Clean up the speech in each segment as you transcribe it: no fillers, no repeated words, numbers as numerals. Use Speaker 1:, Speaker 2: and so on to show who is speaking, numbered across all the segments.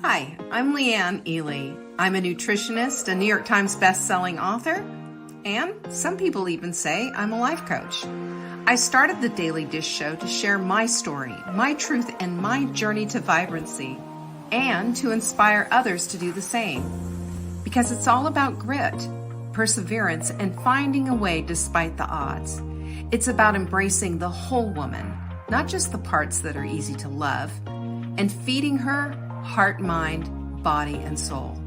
Speaker 1: Hi, I'm Leanne Ely. I'm a nutritionist, a New York Times best-selling author, and some people even say I'm a life coach. I started the Daily Dish Show to share my story, my truth, and my journey to vibrancy, and to inspire others to do the same. Because it's all about grit, perseverance, and finding a way despite the odds. It's about embracing the whole woman, not just the parts that are easy to love, and feeding her heart, mind, body, and soul.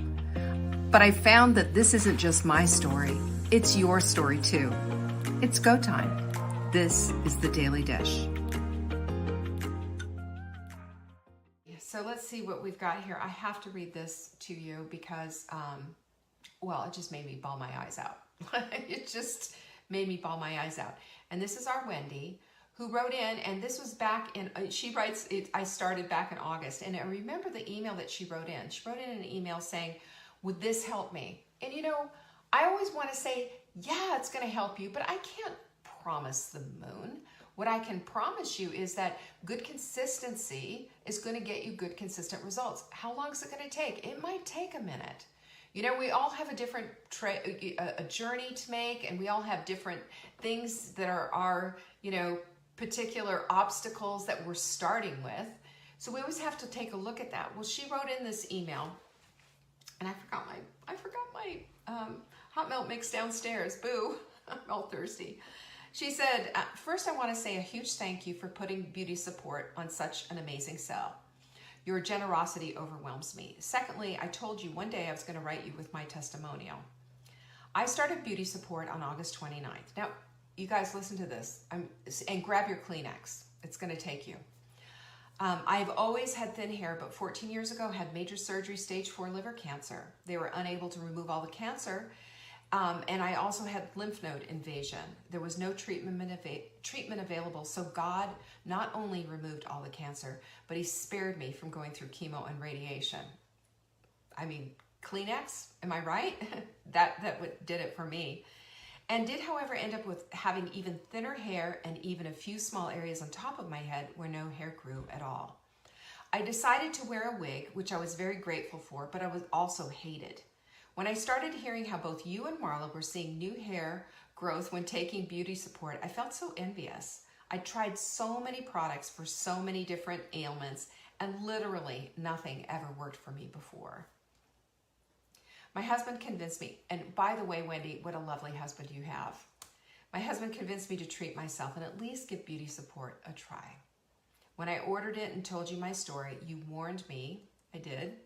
Speaker 1: But I found that this isn't just my story, it's your story too. It's go time. This is the Daily Dish. So let's see what we've got here. I have to read this to you because, it just made me bawl my eyes out. It just made me bawl my eyes out. And this is our Wendy, who wrote in, and this was back in, she writes, I started back in August, and I remember the email that she wrote in. She wrote in an email saying, would this help me? And you know, I always want to say, yeah, it's going to help you, but I can't promise the moon. What I can promise you is that good consistency is going to get you good, consistent results. How long is it going to take? It might take a minute. You know, we all have a different a journey to make, and we all have different things that are our, particular obstacles that we're starting with. So we always have to take a look at that. Well, she wrote in this email, and I forgot my hot milk mix downstairs. Boo, I'm all thirsty. She said, first I want to say a huge thank you for putting beauty support on such an amazing sale. Your generosity overwhelms me. Secondly, I told you one day I was going to write you with my testimonial. I started beauty support on August 29th. Now, you guys listen to this and grab your Kleenex. It's going to take you. I've always had thin hair, but 14 years ago had major surgery, stage 4 liver cancer. They were unable to remove all the cancer. And I also had lymph node invasion. There was no treatment available. So God not only removed all the cancer, but he spared me from going through chemo and radiation. I mean, Kleenex, am I right? that did it for me. And did, however, end up with having even thinner hair and even a few small areas on top of my head where no hair grew at all. I decided to wear a wig, which I was very grateful for, but I was also hated. When I started hearing how both you and Marla were seeing new hair growth when taking beauty support, I felt so envious. I tried so many products for so many different ailments, and literally nothing ever worked for me before. My husband convinced me, and by the way, Wendy, what a lovely husband you have. My husband convinced me to treat myself and at least give beauty support a try. When I ordered it and told you my story, you warned me, I did,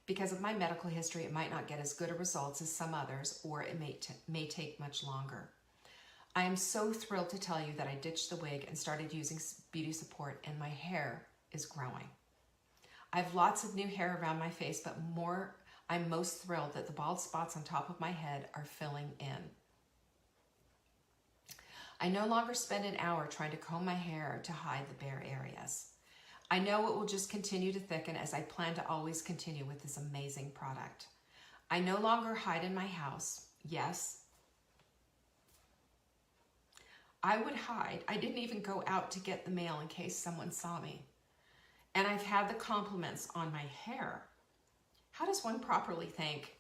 Speaker 1: because of my medical history, it might not get as good a results as some others, or it may take much longer. I am so thrilled to tell you that I ditched the wig and started using beauty support, and my hair is growing. I have lots of new hair around my face, but I'm most thrilled that the bald spots on top of my head are filling in. I no longer spend an hour trying to comb my hair to hide the bare areas. I know it will just continue to thicken as I plan to always continue with this amazing product. I no longer hide in my house. Yes, I would hide. I didn't even go out to get the mail in case someone saw me. And I've had the compliments on my hair. How does one properly thank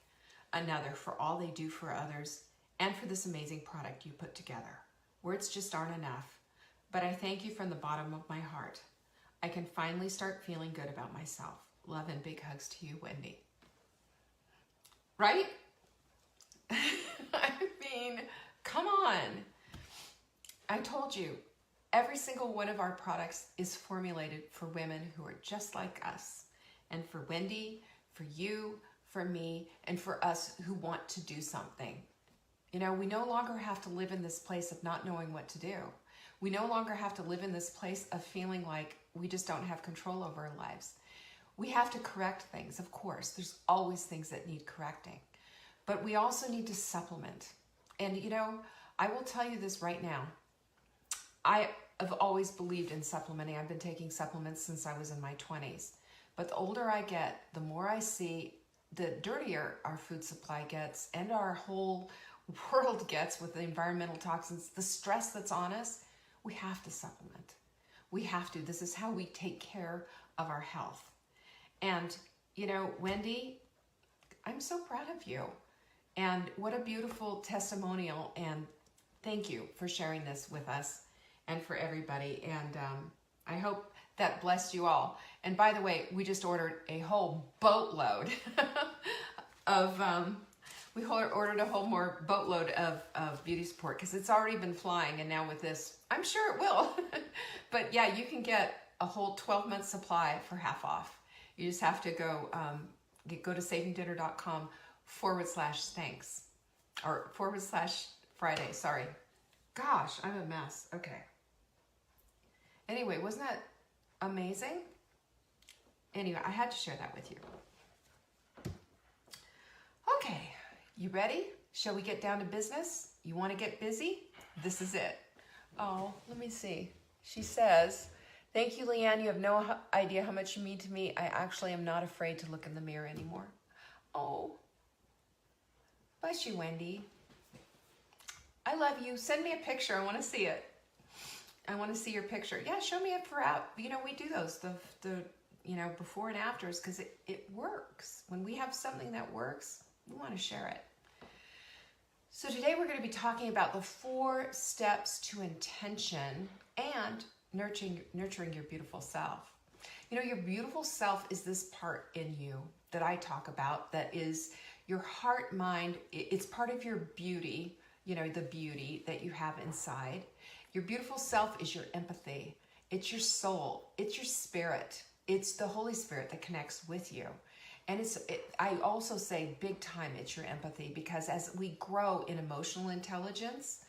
Speaker 1: another for all they do for others and for this amazing product you put together? Words just aren't enough, but I thank you from the bottom of my heart. I can finally start feeling good about myself. Love and big hugs to you, Wendy. Right? I mean, come on. I told you, every single one of our products is formulated for women who are just like us. And for Wendy, for you, for me, and for us who want to do something. You know, we no longer have to live in this place of not knowing what to do. We no longer have to live in this place of feeling like we just don't have control over our lives. We have to correct things, of course. There's always things that need correcting. But we also need to supplement. And you know, I will tell you this right now. I have always believed in supplementing. I've been taking supplements since I was in my 20s. But the older I get, the more I see, the dirtier our food supply gets and our whole world gets with the environmental toxins, the stress that's on us. We have to supplement. We have to. This is how we take care of our health. And, you know, Wendy, I'm so proud of you. And what a beautiful testimonial. And thank you for sharing this with us and for everybody. And I hope that blessed you all. And by the way, we just ordered a whole boatload of, we ordered a whole more boatload of beauty support because it's already been flying. And now with this, I'm sure it will. But yeah, you can get a whole 12-month supply for half off. You just have to go to savingdinner.com/thanks or /Friday. Sorry. Gosh, I'm a mess. Okay. Anyway, wasn't that amazing? Anyway, I had to share that with you. Okay, you ready? Shall we get down to business? You want to get busy? This is it. Oh, let me see. She says, thank you, Leanne. You have no idea how much you mean to me. I actually am not afraid to look in the mirror anymore. Oh, bless you, Wendy. I love you. Send me a picture. I want to see it. I want to see your picture. Yeah, show me it for out. You know, we do those, the you know, before and afters, because it works. When we have something that works, we want to share it. So today we're going to be talking about the 4 steps to intention and nurturing your beautiful self. You know, your beautiful self is this part in you that I talk about that is your heart, mind. It's part of your beauty, you know, the beauty that you have inside. Your beautiful self is your empathy. It's your soul. It's your spirit. It's the Holy Spirit that connects with you. And I also say big time it's your empathy, because as we grow in emotional intelligence,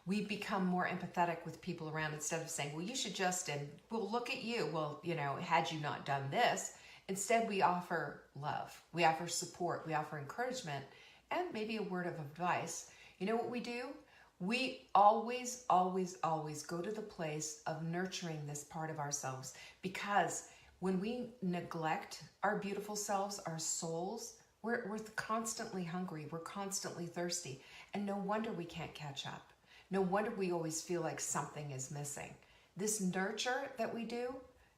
Speaker 1: we become more empathetic with people around instead of saying, well, you should just, and well, look at you. Well, you know, had you not done this, instead we offer love. We offer support. We offer encouragement and maybe a word of advice. You know what we do? We always, always, always go to the place of nurturing this part of ourselves, because when we neglect our beautiful selves, our souls, we're constantly hungry. We're constantly thirsty. And no wonder we can't catch up. No wonder we always feel like something is missing. This nurture that we do,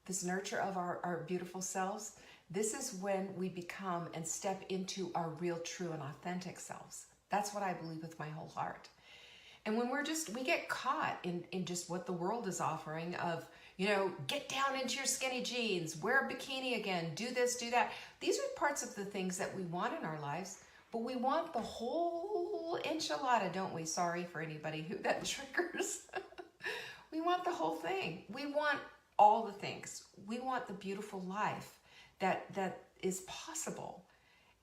Speaker 1: this nurture of our beautiful selves, this is when we become and step into our real, true, and authentic selves. That's what I believe with my whole heart. And when we get caught in just what the world is offering of, you know, get down into your skinny jeans, wear a bikini again, do this, do that. These are parts of the things that we want in our lives, but we want the whole enchilada, don't we? Sorry for anybody who that triggers. We want the whole thing. We want all the things. We want the beautiful life that is possible.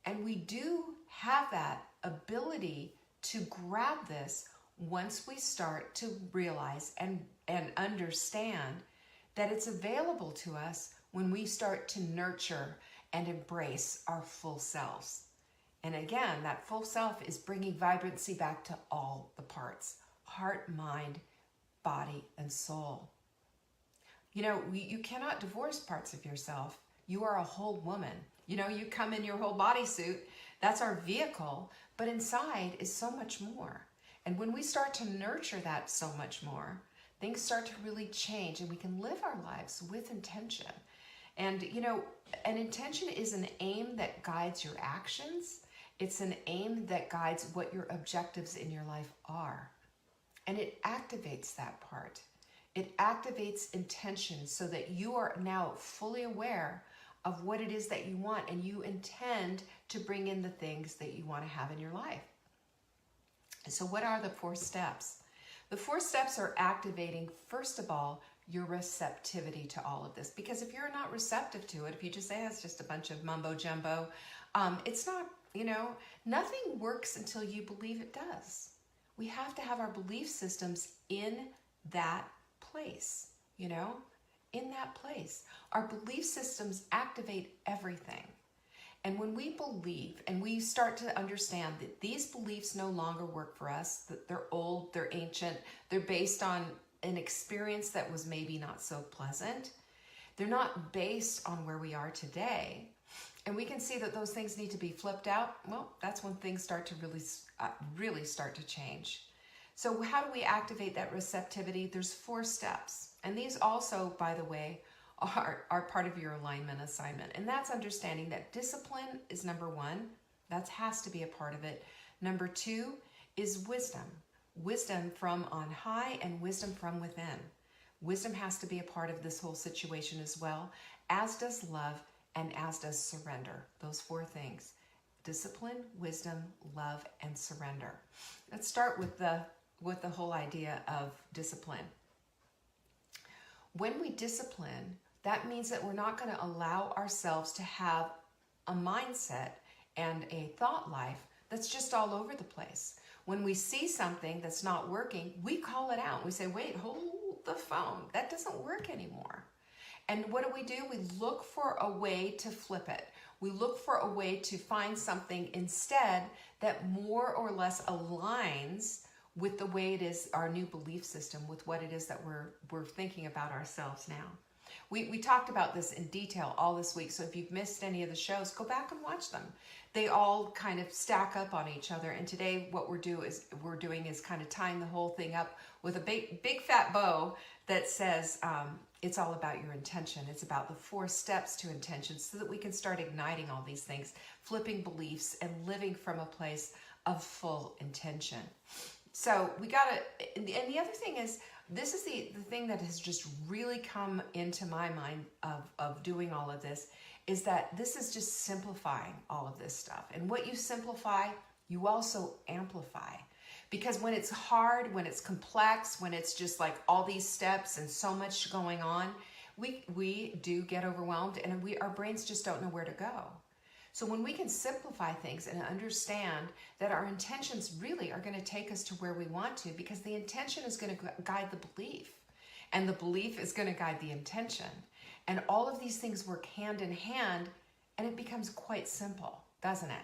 Speaker 1: And we do have that ability to grab this once we start to realize and understand that it's available to us when we start to nurture and embrace our full selves. And again, that full self is bringing vibrancy back to all the parts: heart, mind, body, and soul. You know, you cannot divorce parts of yourself. You are a whole woman. You know, you come in your whole bodysuit. That's our vehicle. But inside is so much more. And when we start to nurture that so much more, things start to really change, and we can live our lives with intention. And, you know, an intention is an aim that guides your actions. It's an aim that guides what your objectives in your life are. And it activates that part. It activates intention so that you are now fully aware of what it is that you want, and you intend to bring in the things that you want to have in your life. So what are the 4 steps? The 4 steps are activating, first of all, your receptivity to all of this. Because if you're not receptive to it, if you just say it's just a bunch of mumbo jumbo, it's not, you know, nothing works until you believe it does. We have to have our belief systems in that place, you know, in that place. Our belief systems activate everything. And when we believe and we start to understand that these beliefs no longer work for us, that they're old, they're ancient, they're based on an experience that was maybe not so pleasant, they're not based on where we are today, and we can see that those things need to be flipped out, well, that's when things start to really start to change. So how do we activate that receptivity? There's 4 steps. And these also, by the way, are part of your alignment assignment. And that's understanding that discipline is number one. That has to be a part of it. Number two is wisdom. Wisdom from on high and wisdom from within. Wisdom has to be a part of this whole situation as well, as does love and as does surrender. Those four things: discipline, wisdom, love, and surrender. Let's start with the whole idea of discipline. When we discipline, that means that we're not going to allow ourselves to have a mindset and a thought life that's just all over the place. When we see something that's not working, we call it out. We say, wait, hold the phone. That doesn't work anymore. And what do? We look for a way to flip it. We look for a way to find something instead that more or less aligns with the way it is, our new belief system, with what it is that we're thinking about ourselves now. We talked about this in detail all this week, so if you've missed any of the shows, go back and watch them. They all kind of stack up on each other, and today what we're doing is kind of tying the whole thing up with a big fat bow that says it's all about your intention. It's about the 4 steps to intention, so that we can start igniting all these things, flipping beliefs, and living from a place of full intention. So we got to, and the other thing is, this is the thing that has just really come into my mind of doing all of this, is that this is just simplifying all of this stuff. And what you simplify, you also amplify. Because when it's hard, when it's complex, when it's just like all these steps and so much going on, we do get overwhelmed, and our brains just don't know where to go. So when we can simplify things and understand that our intentions really are going to take us to where we want to, because the intention is going to guide the belief, and the belief is going to guide the intention. And all of these things work hand in hand, and it becomes quite simple, doesn't it?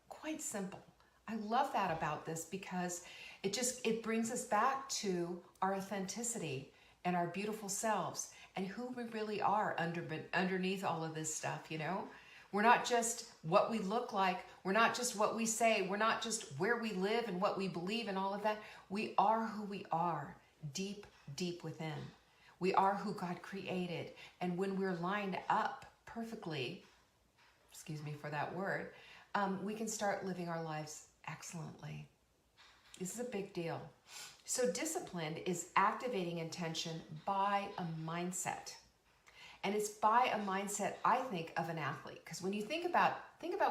Speaker 1: Quite simple. I love that about this, because it brings us back to our authenticity and our beautiful selves and who we really are underneath all of this stuff, you know? We're not just what we look like. We're not just what we say. We're not just where we live and what we believe and all of that. We are who we are, deep, deep within. We are who God created. And when we're lined up perfectly, excuse me for that word, we can start living our lives excellently. This is a big deal. So discipline is activating intention by a mindset. And it's by a mindset, I think, of an athlete. Because when you think about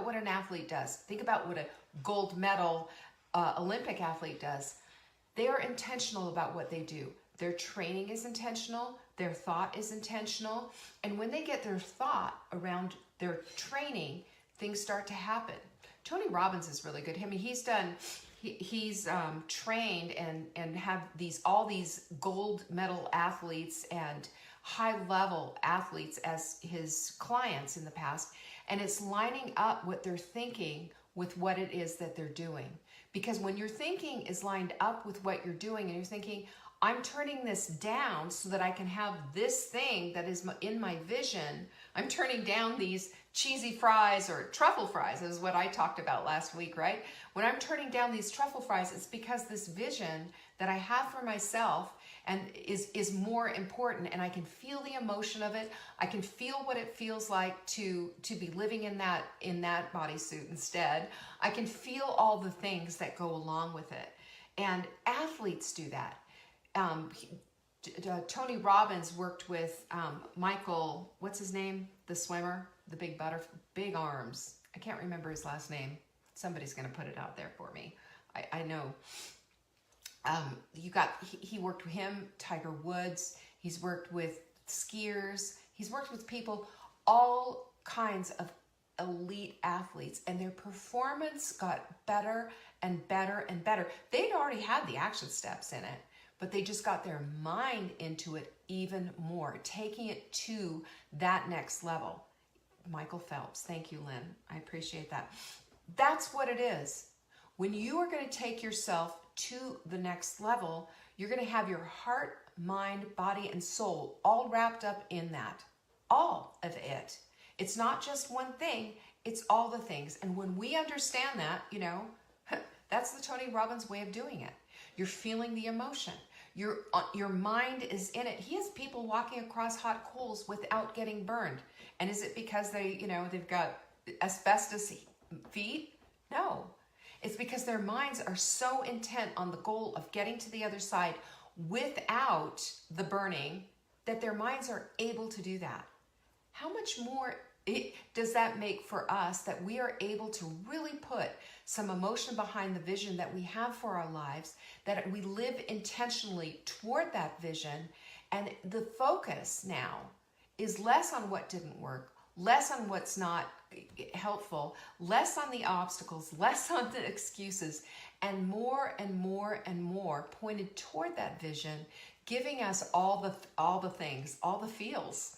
Speaker 1: what an athlete does, think about what a gold medal Olympic athlete does. They are intentional about what they do. Their training is intentional. Their thought is intentional. And when they get their thought around their training, things start to happen. Tony Robbins is really good. I mean, he's trained and have all these gold medal athletes and high-level athletes as his clients in the past, and it's lining up what they're thinking with what it is that they're doing. Because when your thinking is lined up with what you're doing, and you're thinking, I'm turning this down so that I can have this thing that is in my vision. I'm turning down these cheesy fries, or truffle fries is what I talked about last week, right? When I'm turning down these truffle fries, it's because this vision that I have for myself and is more important, and I can feel the emotion of it. I can feel what it feels like to be living in that bodysuit instead. I can feel all the things that go along with it. And athletes do that. Tony Robbins worked with Michael, what's his name? The swimmer, the big arms. I can't remember his last name. Somebody's going to put it out there for me. I know. He worked with him, Tiger Woods. He's worked with skiers. He's worked with people, all kinds of elite athletes, and their performance got better and better and better. They'd already had the action steps in it, but they just got their mind into it even more, taking it to that next level. Michael Phelps. Thank you, Lynn. I appreciate that. That's what it is. When you are going to take yourself to the next level, you're going to have your heart, mind, body, and soul all wrapped up in that. All of it. It's not just one thing, it's all the things. And when we understand that, that's the Tony Robbins way of doing it. You're feeling the emotion. Your mind is in it. He has people walking across hot coals without getting burned. And is it because they've got asbestos feet? No. It's because their minds are so intent on the goal of getting to the other side without the burning that their minds are able to do that. How much more does that make for us that we are able to really put some emotion behind the vision that we have for our lives, that we live intentionally toward that vision, and the focus now is less on what didn't work, less on what's not helpful, less on the obstacles, less on the excuses, and more and more and more pointed toward that vision, giving us all the things, all the feels,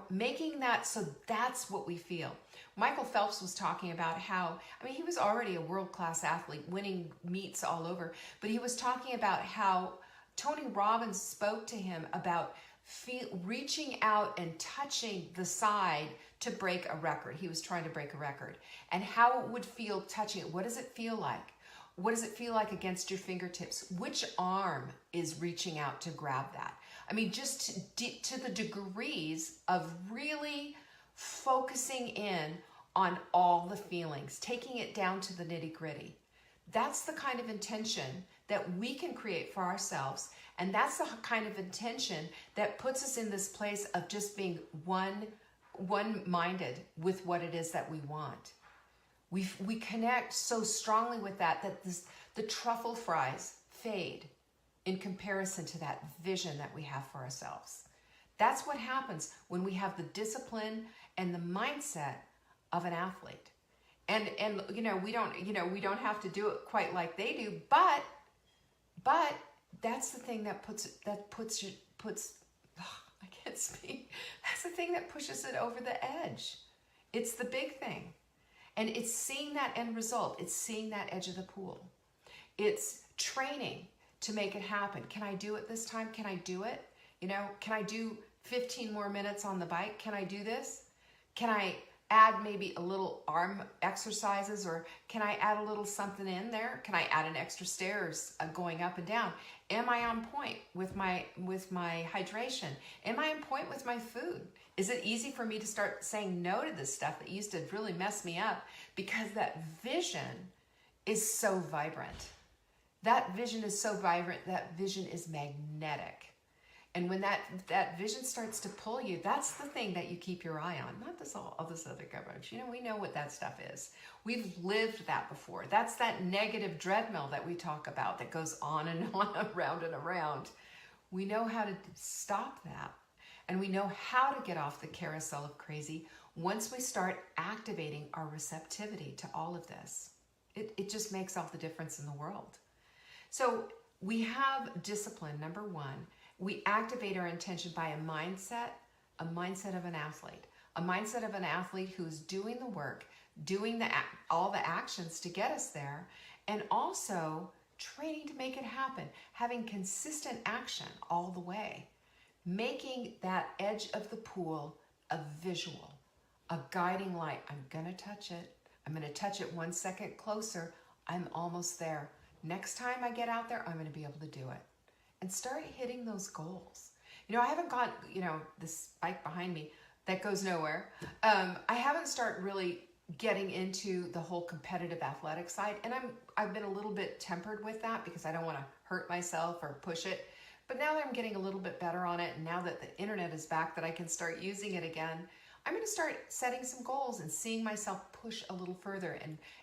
Speaker 1: making that so that's what we feel. Michael Phelps was talking about how, he was already a world-class athlete, winning meets all over, but he was talking about how Tony Robbins spoke to him about reaching out and touching the side to break a record. He was trying to break a record, and how it would feel touching it. What does it feel like? What does it feel like against your fingertips? Which arm is reaching out to grab that? Just to the degrees of really focusing in on all the feelings, taking it down to the nitty-gritty. That's the kind of intention that we can create for ourselves, and that's the kind of intention that puts us in this place of just being one-minded with what it is that we want. We connect so strongly with that the truffle fries fade in comparison to that vision that we have for ourselves. That's what happens when we have the discipline and the mindset of an athlete. And we don't have to do it quite like they do, but that's the thing that puts I can't speak. That's the thing that pushes it over the edge. It's the big thing. And it's seeing that end result. It's seeing that edge of the pool. It's training to make it happen. Can I do it this time? Can I do it? Can I do 15 more minutes on the bike? Can I do this? Can I add maybe a little arm exercises, or can I add a little something in there? Can I add an extra stairs going up and down? Am I on point with my hydration? Am I on point with my food? Is it easy for me to start saying no to this stuff that used to really mess me up? Because that vision is so vibrant. That vision is so vibrant, that vision is magnetic. And when that vision starts to pull you, that's the thing that you keep your eye on, not all this other garbage. We know what that stuff is. We've lived that before. That's that negative treadmill that we talk about that goes on and on, around and around. We know how to stop that. And we know how to get off the carousel of crazy once we start activating our receptivity to all of this. It just makes all the difference in the world. So we have discipline, number one. We activate our intention by a mindset of an athlete. A mindset of an athlete who's doing the work, doing all the actions to get us there, and also training to make it happen, having consistent action all the way, making that edge of the pool a visual, a guiding light. I'm going to touch it. I'm going to touch it 1 second closer. I'm almost there. Next time I get out there, I'm going to be able to do it. And start hitting those goals. I haven't got, this bike behind me that goes nowhere. I haven't started really getting into the whole competitive athletic side. And I've been a little bit tempered with that because I don't want to hurt myself or push it. But now that I'm getting a little bit better on it, and now that the internet is back, that I can start using it again, I'm going to start setting some goals and seeing myself push a little further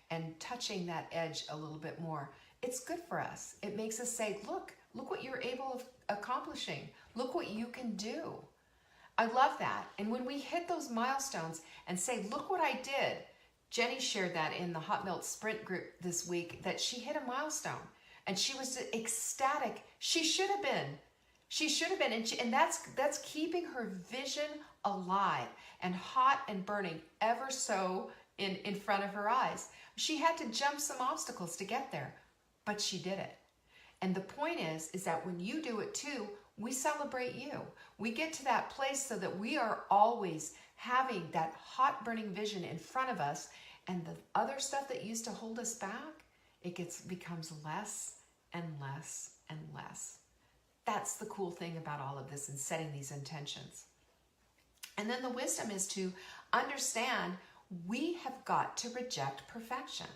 Speaker 1: and touching that edge a little bit more. It's good for us. It makes us say, look what you're able of accomplishing. Look what you can do. I love that. And when we hit those milestones and say, look what I did. Jenny shared that in the Hot Melt Sprint group this week, that she hit a milestone and she was ecstatic. She should have been. And that's keeping her vision alive and hot and burning ever so in front of her eyes. She had to jump some obstacles to get there, but she did it. And the point is that when you do it too, we celebrate you. We get to that place so that we are always having that hot burning vision in front of us, and the other stuff that used to hold us back, becomes less and less and less. That's the cool thing about all of this and setting these intentions. And then the wisdom is to understand we have got to reject perfection.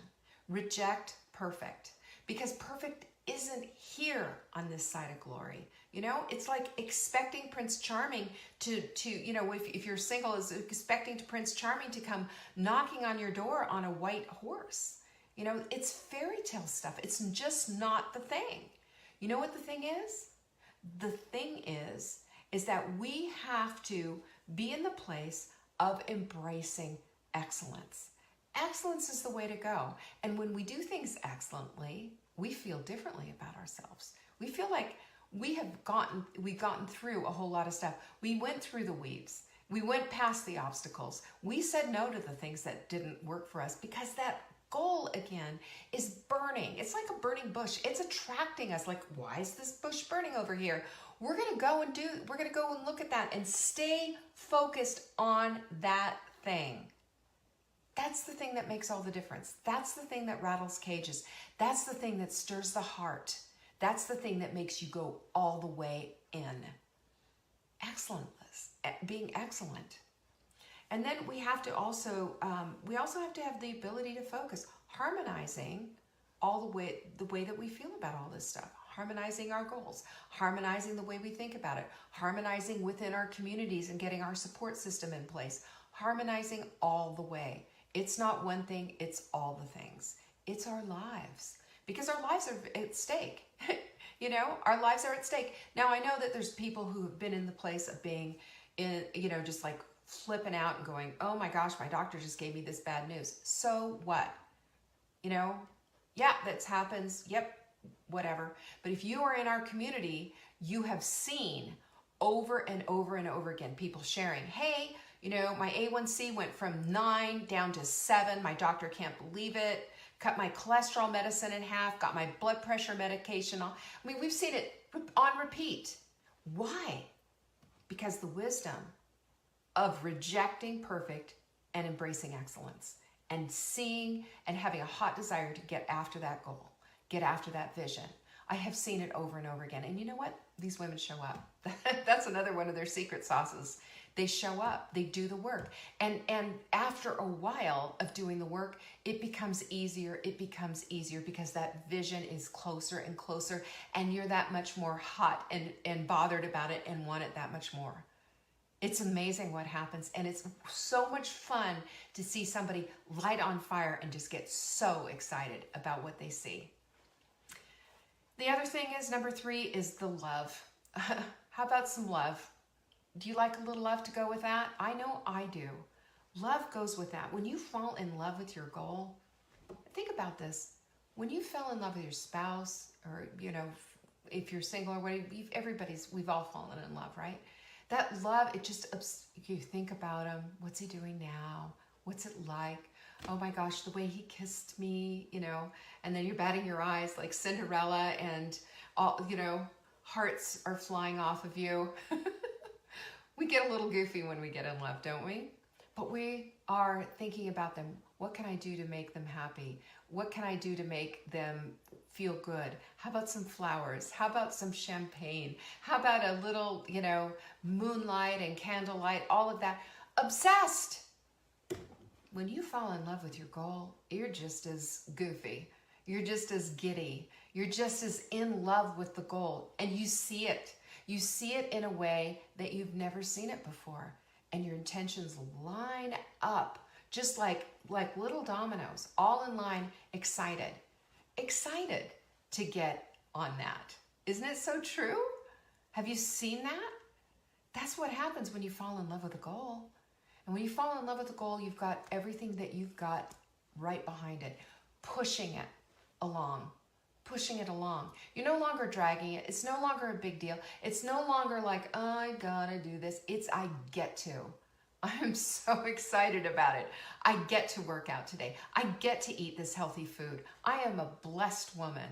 Speaker 1: Reject perfect. Because perfect isn't here on this side of glory. You know, it's like expecting Prince Charming to you know, if you're single, is expecting Prince Charming to come knocking on your door on a white horse. You know, it's fairy tale stuff. It's just not the thing. You know what the thing is? The thing is that we have to be in the place of embracing excellence. Excellence is the way to go. And when we do things excellently, we feel differently about ourselves. We feel like we've gotten through a whole lot of stuff. We went through the weeds. We went past the obstacles. We said no to the things that didn't work for us because that goal again is burning. It's like a burning bush. It's attracting us. Like, why is this bush burning over here? We're going to go and look at that and stay focused on that thing. That's the thing that makes all the difference. That's the thing that rattles cages. That's the thing that stirs the heart. That's the thing that makes you go all the way in. Excellent, being excellent. And then we have to also, have to have the ability to focus, harmonizing all the way that we feel about all this stuff, harmonizing our goals, harmonizing the way we think about it, harmonizing within our communities and getting our support system in place, harmonizing all the way. It's not one thing, it's all the things. It's our lives, because our lives are at stake. You know, our lives are at stake. Now, I know that there's people who have been in the place of being in, you know, just like flipping out and going, oh my gosh, my doctor just gave me this bad news. So what? You know, yeah, that happens. Yep, whatever. But if you are in our community, you have seen over and over and over again people sharing, hey, you know, my A1C went from 9 down to 7. My doctor can't believe it. Cut my cholesterol medicine in half. Got my blood pressure medication on. I mean, we've seen it on repeat. Why? Because the wisdom of rejecting perfect and embracing excellence and seeing and having a hot desire to get after that goal, get after that vision. I have seen it over and over again. And you know what? These women show up. That's another one of their secret sauces. They show up, they do the work. And after a while of doing the work, it becomes easier because that vision is closer and closer, and you're that much more hot and bothered about it and want it that much more. It's amazing what happens, and it's so much fun to see somebody light on fire and just get so excited about what they see. The other thing is, number 3 is the love. How about some love? Do you like a little love to go with that? I know I do. Love goes with that. When you fall in love with your goal, think about this. When you fell in love with your spouse, or, you know, if you're single or whatever, we've all fallen in love, right? That love, you think about him. What's he doing now? What's it like? Oh my gosh, the way he kissed me, you know, and then you're batting your eyes like Cinderella, and all, you know, hearts are flying off of you. We get a little goofy when we get in love, don't we? But we are thinking about them. What can I do to make them happy? What can I do to make them feel good? How about some flowers? How about some champagne? How about a little, you know, moonlight and candlelight, all of that? Obsessed. When you fall in love with your goal, you're just as goofy. You're just as giddy. You're just as in love with the goal, and you see it. You see it in a way that you've never seen it before, and your intentions line up just like little dominoes, all in line, excited to get on that. Isn't it so true? Have you seen that? That's what happens when you fall in love with a goal. And when you fall in love with a goal, you've got everything that you've got right behind it, pushing it along. You're no longer dragging it. It's no longer a big deal. It's no longer like, oh, I gotta do this. It's I get to. I'm so excited about it. I get to work out today. I get to eat this healthy food. I am a blessed woman,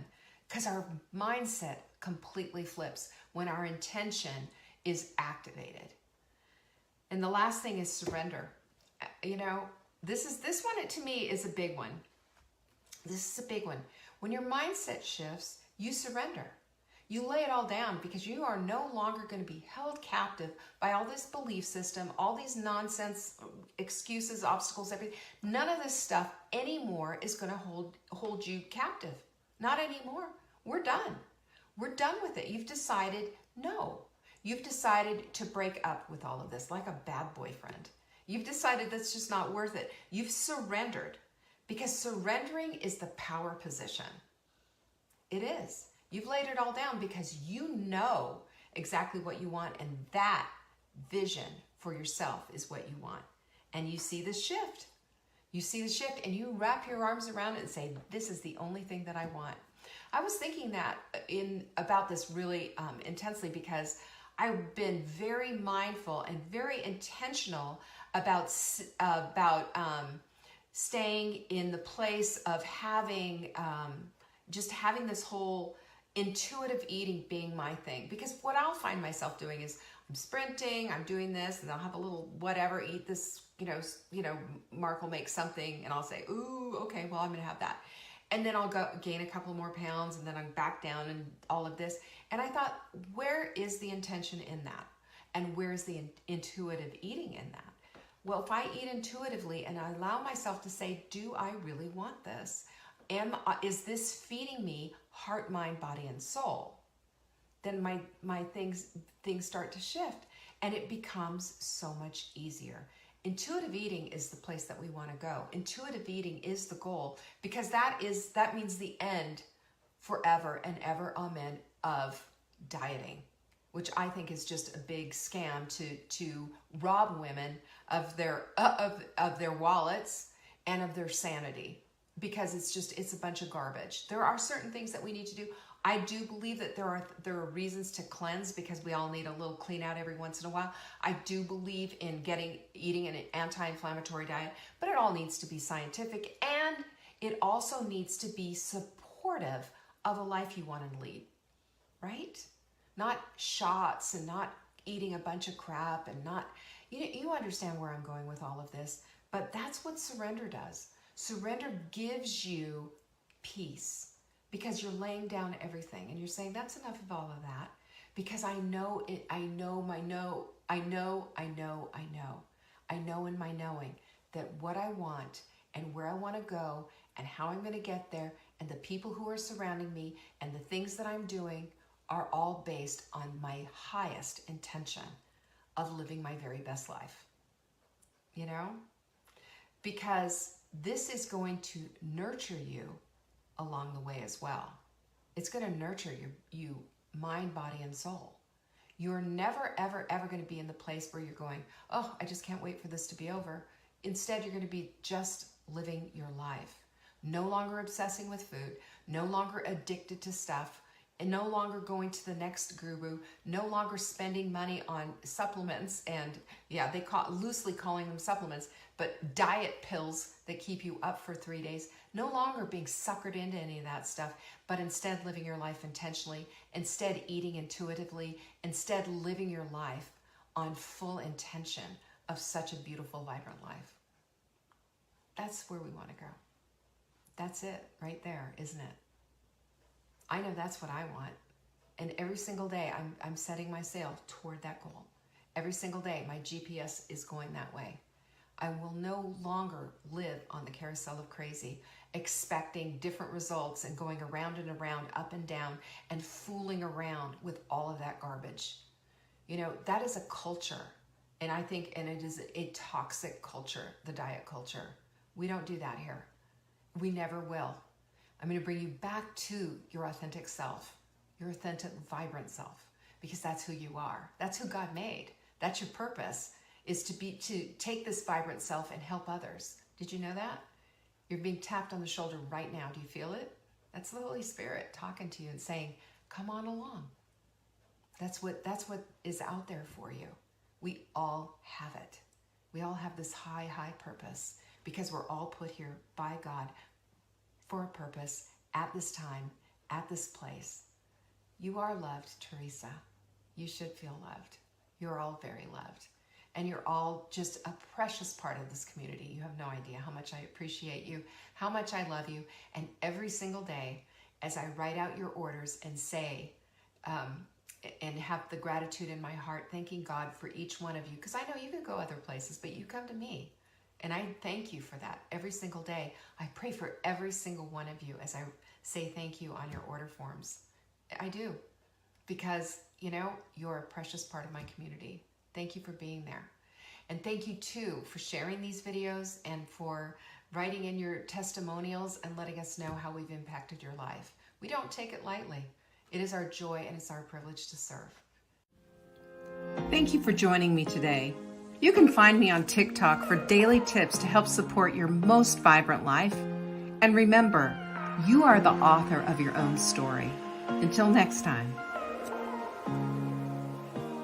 Speaker 1: because our mindset completely flips when our intention is activated. And the last thing is surrender. You know, this one to me is a big one. This is a big one. When your mindset shifts, you surrender. You lay it all down because you are no longer going to be held captive by all this belief system, all these nonsense excuses, obstacles, everything. None of this stuff anymore is going to hold you captive. Not anymore. We're done. We're done with it. You've decided no. You've decided to break up with all of this like a bad boyfriend. You've decided that's just not worth it. You've surrendered, because surrendering is the power position. It is. You've laid it all down because you know exactly what you want, and that vision for yourself is what you want. And you see the shift. You see the shift and you wrap your arms around it and say, this is the only thing that I want. I was thinking that about this really intensely, because I've been very mindful and very intentional about staying in the place of having just having this whole intuitive eating being my thing. Because what I'll find myself doing is I'm sprinting, I'm doing this, and I'll have a little whatever, eat this, Mark will make something and I'll say, ooh, okay, well, I'm gonna have that. And then I'll go gain a couple more pounds, and then I'm back down and all of this. And I thought, where is the intention in that? And where's the intuitive eating in that? Well, if I eat intuitively and I allow myself to say, do I really want this? Is this feeding me heart, mind, body, and soul? Then my things start to shift, and it becomes so much easier. Intuitive eating is the place that we want to go. Intuitive eating is the goal, because that means the end forever and ever, amen, of dieting, which I think is just a big scam to rob women of their wallets and of their sanity, because it's a bunch of garbage. There are certain things that we need to do. I do believe that there are reasons to cleanse, because we all need a little clean out every once in a while. I do believe in eating an anti-inflammatory diet, but it all needs to be scientific, and it also needs to be supportive of a life you want to lead, right? Not shots and not eating a bunch of crap and not, you understand where I'm going with all of this, but that's what surrender does. Surrender gives you peace, because you're laying down everything and you're saying, that's enough of all of that, because I know in my knowing that what I want and where I want to go and how I'm going to get there and the people who are surrounding me and the things that I'm doing are all based on my highest intention of living my very best life. Because this is going to nurture you along the way as well. It's going to nurture you mind, body, and soul. You're never, ever, ever going to be in the place where you're going, oh, I just can't wait for this to be over. Instead, you're going to be just living your life. No longer obsessing with food, no longer addicted to stuff, and no longer going to the next guru, no longer spending money on supplements, and they loosely calling them supplements, but diet pills that keep you up for 3 days. No longer being suckered into any of that stuff, but instead living your life intentionally, instead eating intuitively, instead living your life on full intention of such a beautiful, vibrant life. That's where we want to go. That's it right there, isn't it? I know that's what I want. And every single day I'm setting my sail toward that goal. Every single day my GPS is going that way. I will no longer live on the carousel of crazy, expecting different results and going around and around, up and down, and fooling around with all of that garbage. That is a culture. And I think, and it is a toxic culture, the diet culture. We don't do that here. We never will. I'm going to bring you back to your authentic self, your authentic, vibrant self, because that's who you are. That's who God made. That's your purpose, is to take this vibrant self and help others. Did you know that? You're being tapped on the shoulder right now. Do you feel it? That's the Holy Spirit talking to you and saying, come on along. That's what is out there for you. We all have it. We all have this high, high purpose, because we're all put here by God for a purpose at this time, at this place. You are loved, Teresa. You should feel loved. You're all very loved. And you're all just a precious part of this community. You have no idea how much I appreciate you, how much I love you. And every single day, as I write out your orders and say, and have the gratitude in my heart, thanking God for each one of you. Because I know you can go other places, but you come to me. And I thank you for that every single day. I pray for every single one of you as I say thank you on your order forms. I do. Because, you know, you're a precious part of my community. Thank you for being there. And thank you, too, for sharing these videos and for writing in your testimonials and letting us know how we've impacted your life. We don't take it lightly. It is our joy and it's our privilege to serve. Thank you for joining me today. You can find me on TikTok for daily tips to help support your most vibrant life. And remember, you are the author of your own story. Until next time.